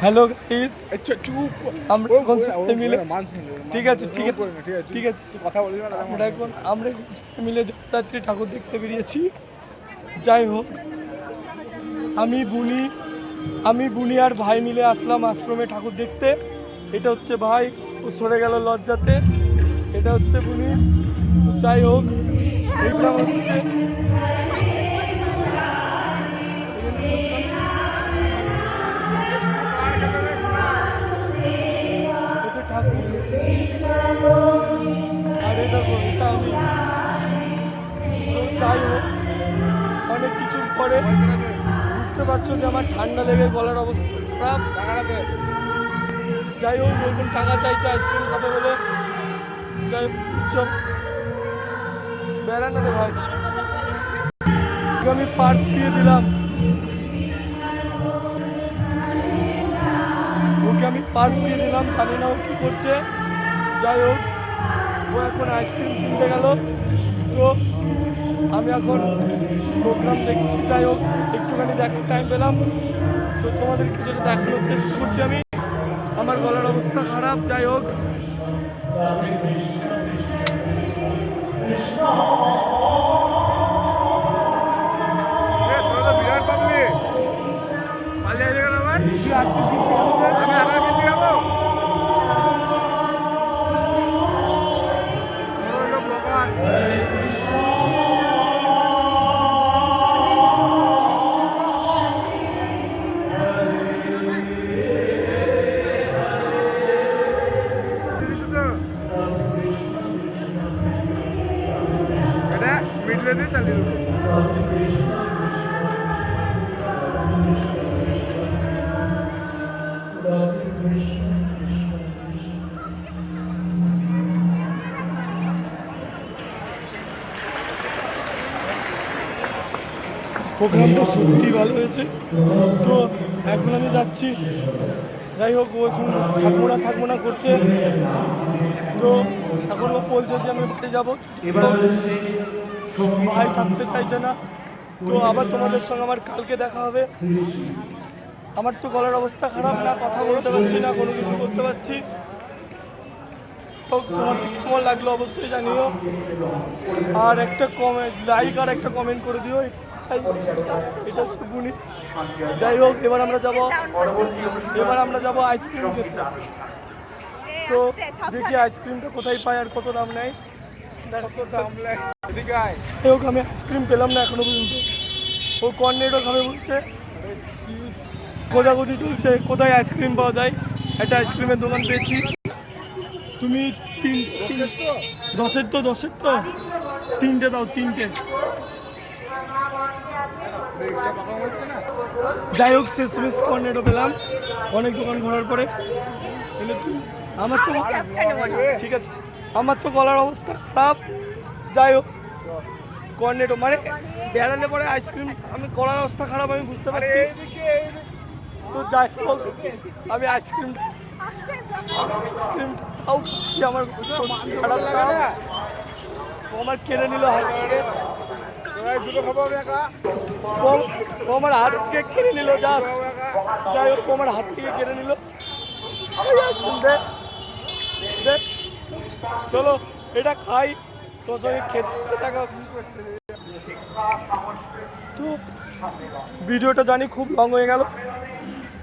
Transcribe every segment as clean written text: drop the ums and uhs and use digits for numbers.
Hello guys, আচ্ছা চুপ আমরা এখন সবাই মিলে ঠিক আছে কথা বলবি না আমরা এখন সবাই মিলে জগদ্ধাত্রী ঠাকুর দেখতে বেরিয়েছি। যাই হোক, আমি বুনি আর ভাই মিলে আসলাম আশ্রমে ঠাকুর দেখতে। এটা হচ্ছে ভাই, ও সরে গেল লজ্জাতে। এটা হচ্ছে বুনি। তো যাই হোক, এইটা হচ্ছে ঠাকুর। আর এটা আমি। তো যাই হোক, অনেক কিছুর পরে বুঝতে পারছো যে আমার ঠান্ডা লেগে গলার অবস্থা খারাপ। যাই হোক, ওরকম টাকা চাইছে আইসক্রিম খাবে বলে। যাই হোক, চুপ বেড়ানো রে ভাই। আমি পার্স দিয়ে দিলাম, ওকে আমি পার্স দিয়ে দিলাম, জানি না ও কী করছে। যাই হোক, ও এখন আইসক্রিম কিনতে গেল। তো আমি এখন প্রোগ্রাম দেখছি। যাই হোক, একটুখানি দেখার টাইম পেলাম, তো তোমাদেরকে যেটা দেখানোর চেষ্টা করছি আমি। আমার গলার অবস্থা খারাপ। যাই হোক, বিরাট পাবলি পালিয়ে গেল আমার মিডলে চালিয়ে প্রোগ্রামটা সত্যি ভালো হয়েছে। তো এখন আমি যাচ্ছি। যাই হোক, ও এখন থাকবো না করছে। তো এখন ও বলছে যে আমি বাড়ি যাবো, ভাই থাকতে চাইছে না। তো আবার তোমাদের সঙ্গে আমার কালকে দেখা হবে। আমার তো গলার অবস্থা খারাপ, না কথা বলতে পারছি না, কোনো কিছু করতে পারছি। তোমার কেমন লাগলো অবশ্যই জানিও। আর একটা কমেন্ট, লাইক আর একটা কমেন্ট করে দিও। এটা হচ্ছে বুনি। যাই হোক, এবার আমরা যাবো আইসক্রিম খেতে। তো দেখি আইসক্রিমটা কোথায় পাই আর কত দাম নেয়। যাই হোক, আমি আইসক্রিম পেলাম না এখনো পর্যন্ত। ও কর্নেটও খাবে বলছে, খোঁজাখুঁজি চলছে কোথায় আইসক্রিম পাওয়া যায়। একটা আইসক্রিমের দোকান পেয়েছি। তুমি দশের তো তিনটে দাও, তিনটে। যাই হোক, শেষমেশ কর্নেটও পেলাম অনেক দোকান ঘোরার পরে। আমার তো ঠিক আছে, আমার তো গলার অবস্থা খারাপ। যাই হোক, কর্নেটো মানে বেড়ালে পরে আইসক্রিম, আমি গলার অবস্থা খারাপ আমি বুঝতে পারছি। তো যাই হোক, আমি আইসক্রিমটা তাও খাচ্ছি। আমার খারাপ লাগে না, আমার কেড়ে নিল আমার হাত থেকে কেড়ে নিল জাস্ট। যাই হোক, আমার হাত থেকে কেড়ে নিল। চলো এটা খাই, তোর সঙ্গে খেতে থাকা। তো ভিডিওটা জানি খুব লং হয়ে গেল।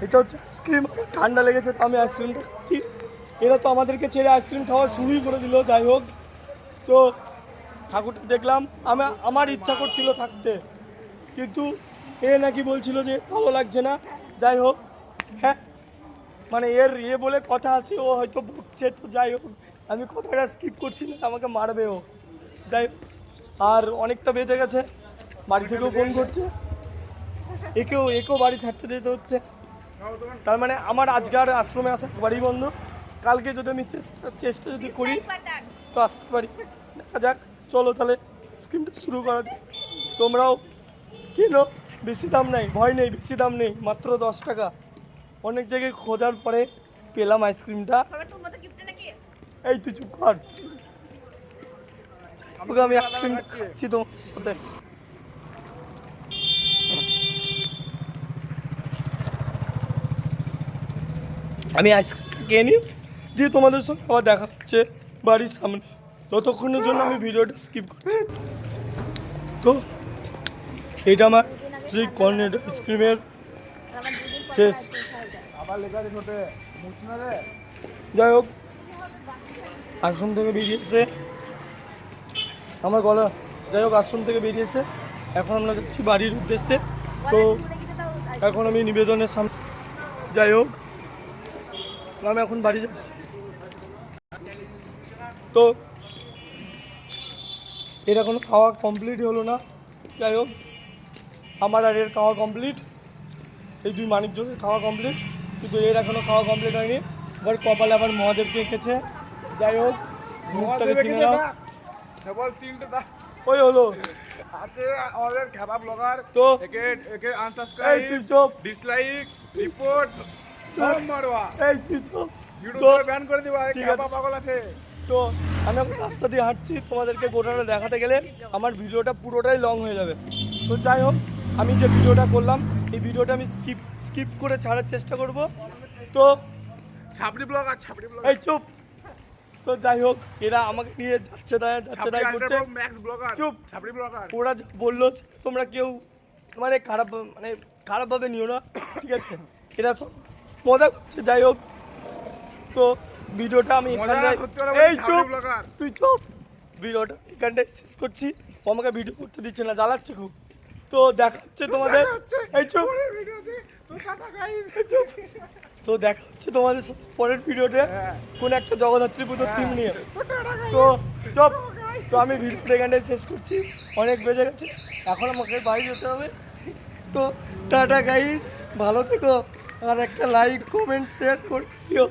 এটা হচ্ছে আইসক্রিম, আমার ঠান্ডা লেগেছে তো আমি আইসক্রিমটা খাচ্ছি। এরা তো আমাদেরকে ছেড়ে আইসক্রিম খাওয়া শুরুই করে দিল। যাই হোক, তো ঠাকুরটা দেখলাম, আমার ইচ্ছা করছিল থাকতে, কিন্তু এ নাকি বলছিল যে ভালো লাগছে না। যাই হোক, হ্যাঁ মানে এর বলে কথা আছে, ও হয়তো বকছে। তো যাই হোক, আমি কথাটা স্কিপ করছি না, আমাকে মারবে ও। যাই হোক, আর অনেকটা বেজে গেছে, বাড়ি থেকেও ফোন করছে, একেও বাড়ি ছাড়তে দিতে হচ্ছে। তার মানে আমার আজকে আর আশ্রমে আসা বাড়ি বন্ধ। কালকে যদি আমি চেষ্টা যদি করি তো আসতে পারি, দেখা যাক। চলো তাহলে আইসক্রিমটা শুরু করা যাক। তোমরাও কিনো, বেশি দাম নেই, ভয় নেই, বেশি দাম নেই, মাত্র 10 টাকা। অনেক জায়গায় খোঁজার পরে পেলাম আইসক্রিমটা। এই তুই চুপ কর, আমি আইসক্রিম খাচ্ছি তোমার সাথে। আমি আইসক্রিমটা খেয়ে নিই, দিয়ে তোমাদের সঙ্গে আবার দেখা হচ্ছে বাড়ির সামনে। ততক্ষণের জন্য আমি ভিডিওটা স্কিপ করছি। তো এটা আমার সেই কর্নেট আইসক্রিমের শেষ। যাই হোক, আশ্রম থেকে বেরিয়েছে আমার গলা, যাই হোক আশ্রম থেকে বেরিয়েছে, এখন আমরা যাচ্ছি বাড়ির উদ্দেশ্যে। তো এখন আমি নিবেদনের সামনে, যাই হোক আমি এখন বাড়ি যাচ্ছি। তো এর এখনো খাওয়া কমপ্লিটই হলো না। যাই হোক আমার আর এর খাওয়া কমপ্লিট, এই দুই মানুষজনের খাওয়া কমপ্লিট, কিন্তু এর এখনো খাওয়া কমপ্লিট হয়নি। আবার কপালে আবার মহাদেবকে এঁকেছে। যাই হোক মুখটাকে চিনে নাও। কেবল 3টে দা ওই হলো আছে আমাদের খেপা ব্লগার। তো একে একে এই আনসাবস্ক্রাইব, তুই চুপ, ডিসলাইক, রিপোর্ট সব মারবা, এই তুই চুপ। ইউটিউবে ব্যান করে দিবা। ঠিক খেপা আছে। পাগল আছে। তো আমি এখন রাস্তা দিয়ে হাঁটছি, তোমাদেরকে গোটাটা দেখাতে গেলে আমার ভিডিওটা পুরোটাই লং হয়ে যাবে। তো যাই হোক আমি যে ভিডিওটা করলাম এই ভিডিওটা আমি স্কিপ করে ছাড়ার চেষ্টা করব। তো ছাপড়ি ব্লগার, ছাপড়ি ব্লগার, এই চুপ। তো যাই হোক এরা আমাকে নিয়ে যাচ্ছে তাই করছে। ম্যাক্স ব্লগার, চুপ। ছাপড়ি ব্লগার। ওরা যা বললো তোমরা কেউ মানে খারাপভাবে নিও না, ঠিক আছে? এরা সব মজা করছে। যাই হোক তো ভিডিওটা আমি মজা এখানটায়- করতে ওরা এই বলছে চুপ, ছাপড়ি ব্লগার। তুই চুপ। ভিডিওটা এখানটায় শেষ করছি, ও আমাকে ভিডিও করতে দিচ্ছে না, জ্বালাচ্ছে খুব। তো দেখা হচ্ছে তোমাদের, এই চুপ, পরের ভিডিওতে তো টাটা গাইস। চুপ। তো দেখা হচ্ছে তোমাদের সাথে পরের ভিডিওতে হ্যাঁ। কোন একটা জগদ্ধাত্রী পুজোর থিম নিয়ে। তো চুপ। তো আমি ভিডিওটা এখানটায় শেষ করছি, অনেক বেজে গেছে, এখন আমাকে বাড়ি যেতে হবে। তো টাটা গাইস, ভালো থেকো, আর একটা লাইক কমেন্ট শেয়ার করছিও।